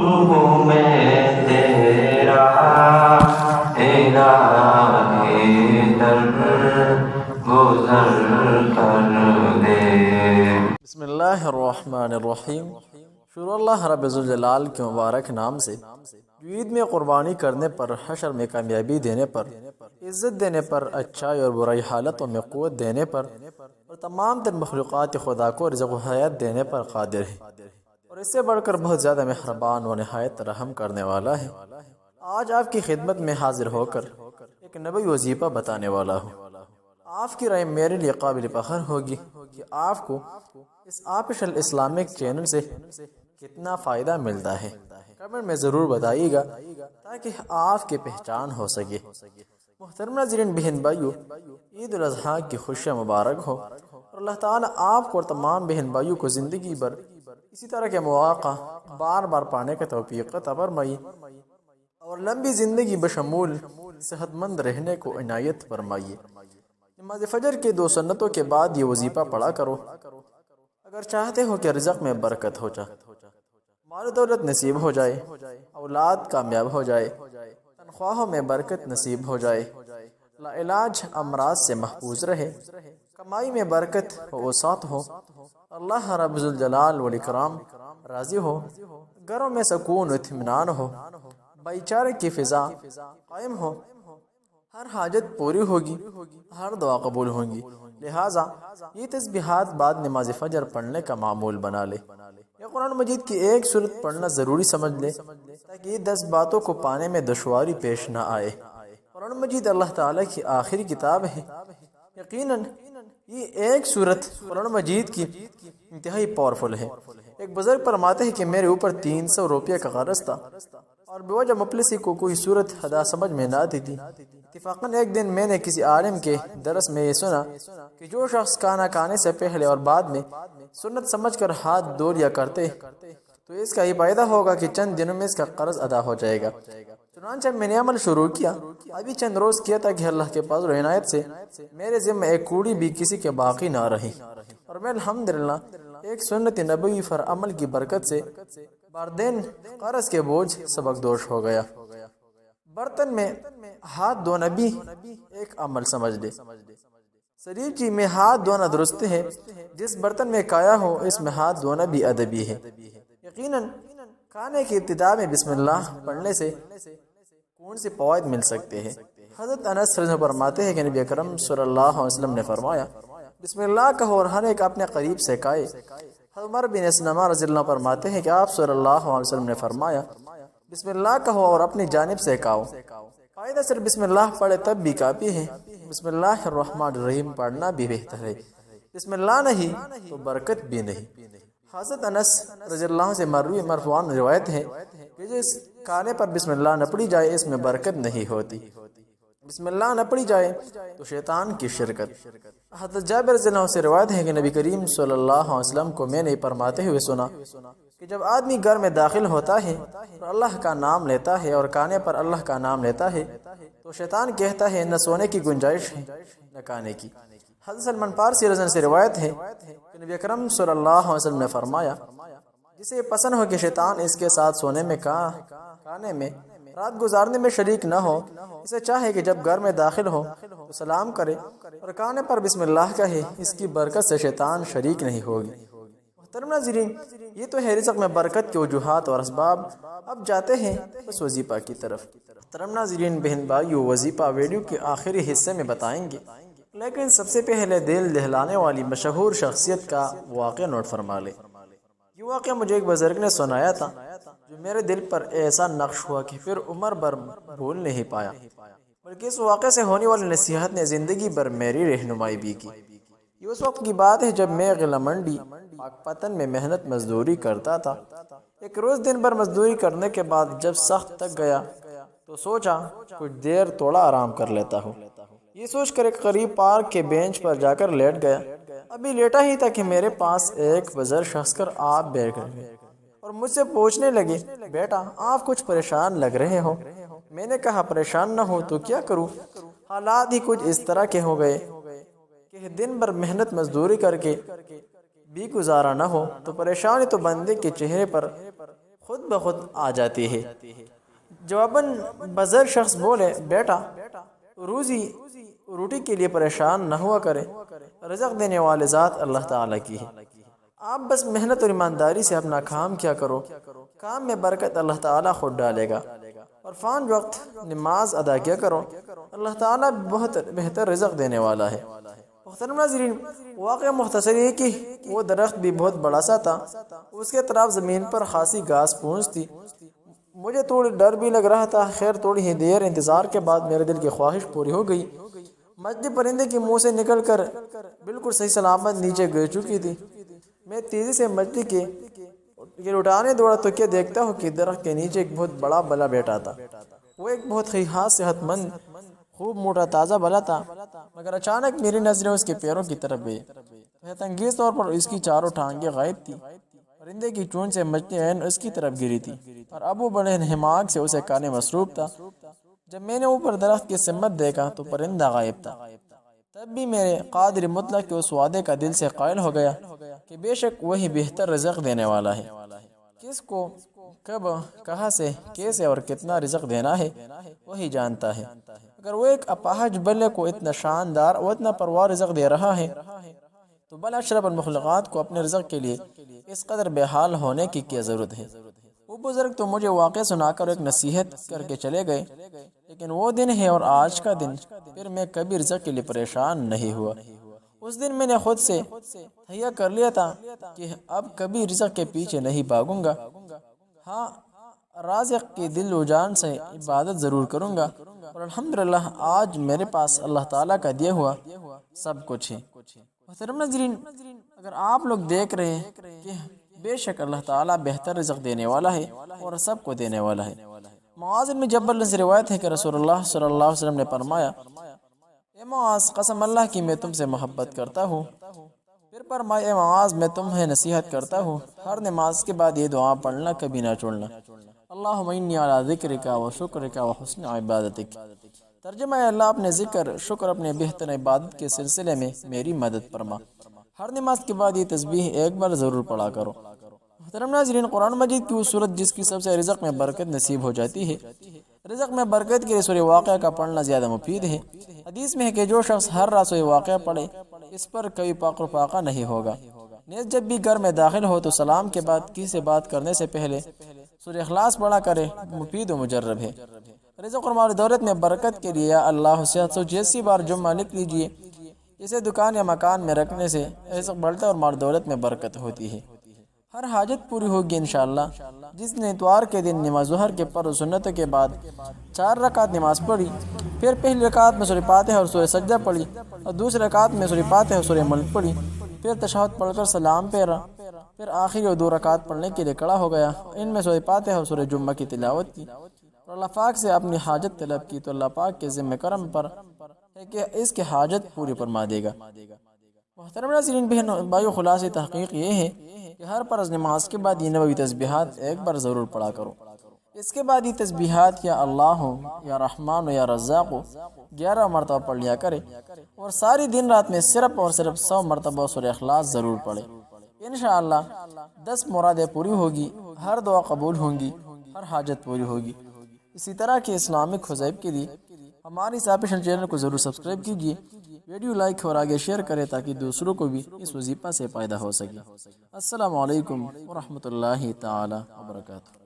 हूँ मैं तेरा इलाही दर गुज़र कर दे। बिस्मिल्लाहिर्रहमानिर्रहीम। शुरू अल्लाह रब्बुल ज़ुल-जलाल के मुबारक नाम से, जो ईद में क़ुरबानी करने पर, हशर में कामयाबी देने पर, इज़्ज़त देने पर, अच्छाई और बुराई हालतों में क़ुव्वत देने पर और तमाम तर मखलूक़ात खुदा को रिज़्क़ व हयात देने पर क़ादिर है, और इससे बढ़कर बहुत ज़्यादा मेहरबान व निहायत रहम करने वाला है। आज आपकी खिदमत में हाजिर होकर एक नबी वजीफ़ा बताने वाला हूँ। आपकी राय मेरे लिए काबिल फ़ख्र होगी कि आपको इस ऑफिशियल इस्लामिक चैनल से कितना फ़ायदा मिलता है। कमेंट में ज़रूर बताइएगा ताकि आपकी पहचान हो सके। मुहतरम नाज़रीन, बहन भाइयों, ईद उल अज़हा की खुशियाँ मुबारक हो और अल्लाह ताला आपको और तमाम बहन भाइयों को ज़िंदगी भर इसी तरह के मौक़ा बार बार पाने का तौफ़ीक़ अता फरमाई और लंबी ज़िंदगी बशमूल सेहतमंद रहने को इनायत फरमाइए। नमाज़ फ़जर के 2 सुन्नतों के बाद ये वजीफ़ा पढ़ा करो अगर चाहते हो कि रिज़्क़ में बरकत हो जाए, माल दौलत नसीब हो जाए, औलाद कामयाब हो जाए, तनख्वाहों में बरकत नसीब हो जाए, लाइलाज अमराज से महफूज रहे, कमाई में बरकत व वसात हो, अल्लाह रब्बुल जलाल वल इकराम राज़ी हो, घरों में सुकून व इत्मीनान हो, भाईचारे की फ़िज़ा कायम हो, हर हाजत पूरी होगी, हर दुआ कबूल होंगी। लिहाजा ये तस्बीहात बाद नमाज फ़जर पढ़ने का मामूल बना ले या कुरान मजीद की एक सूरत पढ़ना ज़रूरी समझ ले ताकि ये 10 बातों को पाने में दुश्वारी पेश न आए। कुरान मजीद अल्लाह ताला की आखिरी किताब है। यकीनन ये एक सूरत कुरान मजीद की इंतहाई पावरफुल है। एक बुजुर्ग फरमाते हैं कि मेरे ऊपर 300 रुपये का कर्ज था और बेवजह मुफलिसी को कोई सूरत अदा समझ में न आती थी। इत्तेफाकन एक दिन मैंने किसी आलिम के दरस में ये सुना कि जो शख्स खाना खाने से पहले और बाद में सुन्नत समझकर हाथ धो लिया करते तो इसका ये फायदा होगा कि चंद दिनों में इसका कर्ज अदा हो जाएगा। चुनांचे मैंने अमल शुरू किया। अभी चंद रोज किया था कि अल्लाह के फज़ल व इनायत से मेरे ज़िम्मे एक कूड़ी भी किसी के बाकी ना रही और मैं अल्हम्दुलिल्लाह एक सुन्नत नबवी पर अमल की बरकत से बारदैन कर्ज के बोझ सबकदोश हो गया। बर्तन में हाथ धोना भी एक अमल समझ ले। शरीर जी में हाथ धोना दुरुस्त है। जिस बर्तन में काया हो इसमें हाथ धोना भी अदबी है। यकीनन खाने की इब्तिदा में बिस्मिल्लाह पढ़ने से कौन से फ़वाइद मिल सकते हैं। हज़रत अनस रज़ियल्लाहु अन्हु फरमाते हैं कि नबी अकरम सल्लल्लाहु अलैहि वसल्लम ने फरमाया, बिस्मिल्लाह कहो और हर एक अपने करीब से खाए। उमर बिन सलमा रज़ियल्लाहु अन्हु फरमाते हैं कि आप सल्लल्लाहु अलैहि वसल्लम ने फरमाया, बिस्मिल्लाह कहो और अपनी जानिब से खाओ। फ़ायदा सिर्फ बिस्मिल्लाह पढ़े तब भी काफ़ी है। बिस्मिल्लाहिर्रहमानिर्रहीम पढ़ना भी बेहतर है। बिस्मिल्लाह नहीं तो बरकत भी नहीं। हज़रत अनस रज़ियल्लाहु से मरवी मरफूआन रिवायत है कि जिस खाने पर बिस्मिल्लाह न पढ़ी जाए इसमें बरकत नहीं होती। बिस्मिल्लाह न पढ़ी जाए तो शैतान की शिरकत। हज़रत जाबिर रज़ियल्लाहु से रिवायत है कि नबी करीम सल्लल्लाहु अलैहि वसल्लम को मैंने फरमाते हुए सुना कि जब आदमी घर में दाखिल होता है तो अल्लाह का नाम लेता है और खाने पर अल्लाह का नाम लेता है तो शैतान कहता है न सोने की गुंजाइश है न खाने की। हज़रत सलमान फारसी रज़ियल्लाहु से रिवायत है कि नबी अकरम सल्लल्लाहु अलैहि वसल्लम ने फरमाया, जिसे पसंद हो कि शैतान इसके साथ सोने में खाने में रात गुजारने में शरीक न हो, इसे चाहे कि जब घर में दाखिल हो तो सलाम करे और खाने पर बिस्मिल्लाह कहे, इसकी बरकत से शैतान शरीक नहीं होगी। मुहतरम नाज़रीन, ये तो है रिज़्क़ में बरकत के वजूहात और असबाब। अब जाते हैं उस वजीफ़ा की तरफ। मुहतरम नाज़रीन, बहन भाइयों, वजीफ़ा वीडियो के आखिरी हिस्से में बताएंगे, लेकिन सबसे पहले दिल दहलाने वाली मशहूर शख्सियत का वाक़या नोट फरमा ले। ये वाक़या मुझे एक बुज़ुर्ग ने सुनाया था जो मेरे दिल पर ऐसा नक्श हुआ कि फिर उम्र भर भूल नहीं पाया, बल्कि इस वाक़े से होने वाली नसीहत ने ज़िंदगी भर मेरी रहनुमाई भी की। ये उस वक्त की बात है जब मैं ग़िला मंडी पाकपतन में मेहनत मजदूरी करता था। एक रोज़ दिन भर मजदूरी करने के बाद जब सख्त थक गया तो सोचा कुछ देर थोड़ा आराम कर लेता हूँ। ये सोचकर एक करीब पार्क के बेंच पर जाकर लेट गया। अभी लेटा ही था कि मेरे पास एक बुजुर्ग शख्स कर आप बैठ गए और मुझसे पूछने लगे, बेटा आप कुछ परेशान लग रहे हो। मैंने कहा, परेशान न हो तो क्या करूं, हालात ही कुछ इस तरह के हो गए कि दिन भर मेहनत मजदूरी करके भी गुजारा न हो तो परेशानी तो बंदे के चेहरे पर خود بخود آ جاتی ہے۔ جواباً بزر شخص بولے بیٹا روٹی کے لیے پریشان نہ ہوا کرے، رزق دینے والے ذات اللہ تعالیٰ کی ہے، آپ بس محنت اور ایمانداری سے اپنا کام کیا کرو، کام میں برکت اللہ تعالیٰ خود ڈالے گا، اور فان وقت نماز ادا کیا کرو، اللہ تعالیٰ بہت بہتر رزق دینے والا ہے۔ محترم ناظرین، واقعہ مختصر یہ کہ وہ درخت بھی بہت بڑا سا تھا، اس کے طرف زمین پر خاصی گھاس پھوس تھی، مجھے تھوڑی ڈر بھی لگ رہا تھا۔ خیر تھوڑی ہی دیر انتظار کے بعد میرے دل کی خواہش پوری ہو گئی، مچھلی پرندے کے منہ سے نکل کر بالکل صحیح سلامت نیچے گر چکی تھی۔ میں تیزی سے مچھلی کے اٹھانے دوڑا تو کیا دیکھتا ہوں کہ درخت کے نیچے ایک بہت بڑا بلا بیٹھا تھا۔ وہ ایک بہت ہی صحت مند خوب موٹا تازہ بلا تھا، مگر اچانک میری نظریں اس کے پیروں کی طرف گئی۔ حیرت انگیز طور پر اس کی چاروں ٹانگیں غائب تھی، پرندے کی چونچ سے مچھلی عین اس کی طرف گری تھی، اور اب وہ بڑے انہماک سے اسے کھانے مصروف تھا۔ جب میں نے اوپر درخت کی سمت دیکھا تو پرندہ غائب تھا۔ تب بھی میرے قادر مطلق کے اس وعدے کا دل سے قائل ہو گیا کہ بے شک وہی بہتر رزق دینے والا ہے، کس کو کب کہاں سے کیسے اور کتنا رزق دینا ہے وہی جانتا ہے۔ اگر وہ ایک اپاہج بلے کو اتنا شاندار اور اتنا پروا رزق دے رہا ہے تو بل اشرف المخلوقات کو اپنے رزق کے لیے اس قدر بے حال ہونے کی کیا ضرورت ہے۔ وہ بزرگ تو مجھے واقع سنا کر ایک نصیحت کر کے چلے گئے، لیکن وہ دن ہے اور آج کا دن پھر میں کبھی رزق کے لیے پریشان نہیں ہوا۔ اس دن میں نے خود سے تہیہ کر لیا تھا کہ اب کبھی رزق کے پیچھے نہیں بھاگوں گا، ہاں رازق کی دل و جان سے عبادت ضرور کروں گا، اور الحمدللہ آج میرے پاس اللہ تعالیٰ کا دیا ہوا سب کچھ ہے۔ محترم ناظرین، اگر آپ لوگ دیکھ رہے ہیں کہ بے شک اللہ تعالیٰ بہتر رزق دینے والا ہے اور سب کو دینے والا ہے۔ معاذ بن جبل سے روایت ہے کہ رسول اللہ صلی اللہ علیہ وسلم نے فرمایا، اے معاذ قسم اللہ کی میں تم سے محبت کرتا ہوں۔ پھر فرمایا، اے معاذ میں تمہیں نصیحت کرتا ہوں، ہر نماز کے بعد یہ دعا پڑھنا کبھی نہ چھوڑنا، اللہم انی علی ذکرک و شکرک و حسن عبادتک۔ ترجمہ ہے، اللہ اپنے ذکر شکر اپنے بہتر عبادت کے سلسلے میں میری مدد فرما، ہر نماز کے بعد یہ تسبیح ایک بار ضرور پڑھا کرو۔ محترم ناظرین، قرآن مجید کی وہ صورت جس کی سب سے رزق میں برکت نصیب ہو جاتی ہے، رزق میں برکت کے لیے سورہ واقعہ کا پڑھنا زیادہ مفید ہے۔ حدیث میں ہے کہ جو شخص ہر رات سورہ واقعہ پڑھے اس پر کبھی فقر و فاقہ نہیں ہوگا۔ نیز جب بھی گھر میں داخل ہو تو سلام کے بعد کسی سے بات کرنے سے پہلے سورہ اخلاص پڑھا کرے، مفید و مجرب ہے۔ رزق اور مال و دولت میں برکت کے لیے یا اللہ سے 780 بار جمعہ لکھ لیجئے، اسے دکان یا مکان میں رکھنے سے رزق بڑھتا ہے اور مال و دولت میں برکت ہوتی ہے، ہر حاجت پوری ہوگی انشاءاللہ۔ جس نے اتوار کے دن نماز ظہر کے فرض سنتوں کے بعد 4 رکعت نماز پڑھی، پھر پہلی رکعت میں سورہ فاتحہ اور سورہ سجدہ پڑھی، اور دوسری رکعت میں سورہ فاتحہ اور سورہ ملک پڑھی، پھر تشہد پڑھ کر سلام پھیرا، پھر آخری اور 2 رکعت پڑھنے کے لیے کھڑا ہو گیا، ان میں سورہ فاتحہ اور سورہ جمعہ کی تلاوت کی اور اللہ پاک سے اپنی حاجت طلب کی، تو اللہ پاک کے ذمہ کرم پر ہے کہ اس کی حاجت پوری فرما دے گا۔ محترم ناظرین بھائیو، خلاصہ تحقیق یہ ہے کہ ہر فرض نماز کے بعد یہ نبوی تسبیحات ایک بار ضرور پڑھا کرو۔ اس کے بعد یہ تسبیحات یا اللہ ہو یا رحمان ہو یا رزاق ہو 11 مرتبہ پڑھ لیا کرے، اور ساری دن رات میں صرف اور صرف 100 مرتبہ سورہ اخلاص ضرور پڑھے۔ انشاءاللہ 10 مرادیں پوری ہوگی، ہر دعا قبول ہوں گی، ہر حاجت پوری ہوگی۔ اسی طرح کے اسلامک خزائب کے لیے ہماری سابشن چینل کو ضرور سبسکرائب کیجیے، ویڈیو لائک اور آگے شیئر کریں تاکہ دوسروں کو بھی اس وظیفہ سے فائدہ ہو سکے۔ السلام علیکم ورحمۃ اللہ تعالی وبرکاتہ۔